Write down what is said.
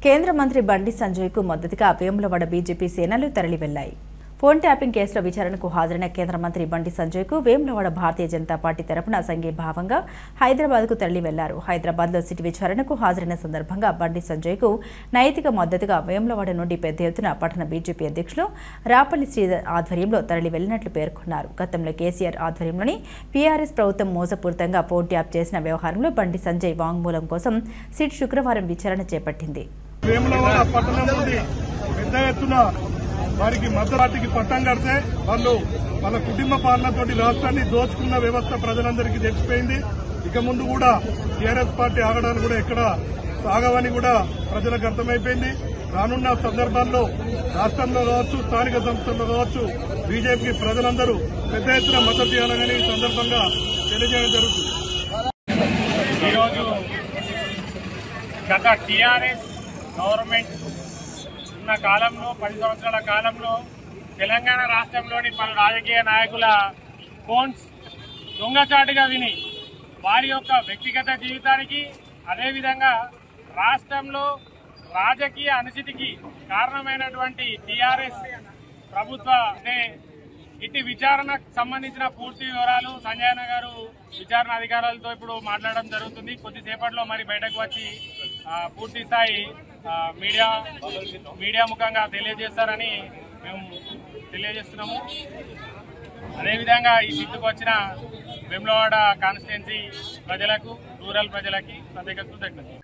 కేంద్ర మంత్రి బండి సంజయ్కు మద్దతుగా వేములవాడ బీజేపీ సేనలు తరలి వెళ్లాయి. ఫోన్ ట్యాపింగ్ కేసులో విచారణకు హాజరైన కేంద్ర మంత్రి బండి సంజయ్కు వేములవాడ భారతీయ జనతా పార్టీ తరపున సంఘీభావంగా హైదరాబాద్కు తరలి వెళ్లారు. హైదరాబాద్లో సిట్ విచారణకు హాజరైన సందర్భంగా బండి సంజయ్కు నైతిక మద్దతుగా వేములవాడ నుండి పెద్ద ఎత్తున పట్టణ బీజేపీ అధ్యక్షులు రాపల్లి శ్రీధర్ ఆధ్వర్యంలో తరలి వెళ్లినట్లు పేర్కొన్నారు. గతంలో కేసీఆర్ ఆధ్వర్యంలోని పీఆర్ఎస్ ప్రభుత్వం మోసపూరితంగా ఫోన్ ట్యాప్ చేసిన వ్యవహారంలో బండి సంజయ్ వాంగ్మూలం కోసం సిట్ శుక్రవారం విచారణ చేపట్టింది. వారికి మధ్య పార్టీకి పట్టం కడితే వాళ్ళు వాళ్ళ కుటుంబ పాలనతో రాష్ట్రాన్ని దోచుకున్న వ్యవస్థ ప్రజలందరికీ తెలిసిపోయింది. ఇక ముందు కూడా టీఆర్ఎస్ పార్టీ ఆగడాలు కూడా ఎక్కడ సాగవని కూడా ప్రజలకు అర్థమైపోయింది. రానున్న సందర్భాల్లో రాష్ట్రంలో కావచ్చు, స్థానిక సంస్థల్లో కావచ్చు, బీజేపీకి ప్రజలందరూ పెద్ద ఎత్తున మద్దతు ఇవ్వాలని ఈ సందర్భంగా తెలియజేయడం జరుగుతుంది. ఈరోజు గత టీఆర్ఎస్ గవర్నమెంట్ ఉన్న కాలంలో 10 సంవత్సరాల కాలంలో తెలంగాణ రాష్ట్రంలోని పలు రాజకీయ నాయకుల ఫోన్స్ దొంగచాటుగా విని వారి యొక్క వ్యక్తిగత జీవితానికి అదేవిధంగా రాష్ట్రంలో రాజకీయ అనిశ్చితికి కారణమైనటువంటి టీఆర్ఎస్ ప్రభుత్వ ఇటు విచారణకు సంబంధించిన పూర్తి వివరాలు సంజయన గారు విచారణ అధికారులతో ఇప్పుడు మాట్లాడడం జరుగుతుంది. కొద్దిసేపట్లో మరి బయటకు వచ్చి పూర్తి స్థాయి మీడియా ముఖంగా తెలియజేస్తారని మేము తెలియజేస్తున్నాము. అదేవిధంగా ఈ సిట్టుకు వచ్చిన వేములవాడ కాన్స్టిట్యున్సీ ప్రజలకు, రూరల్ ప్రజలకి ప్రత్యేక కృతజ్ఞతలు.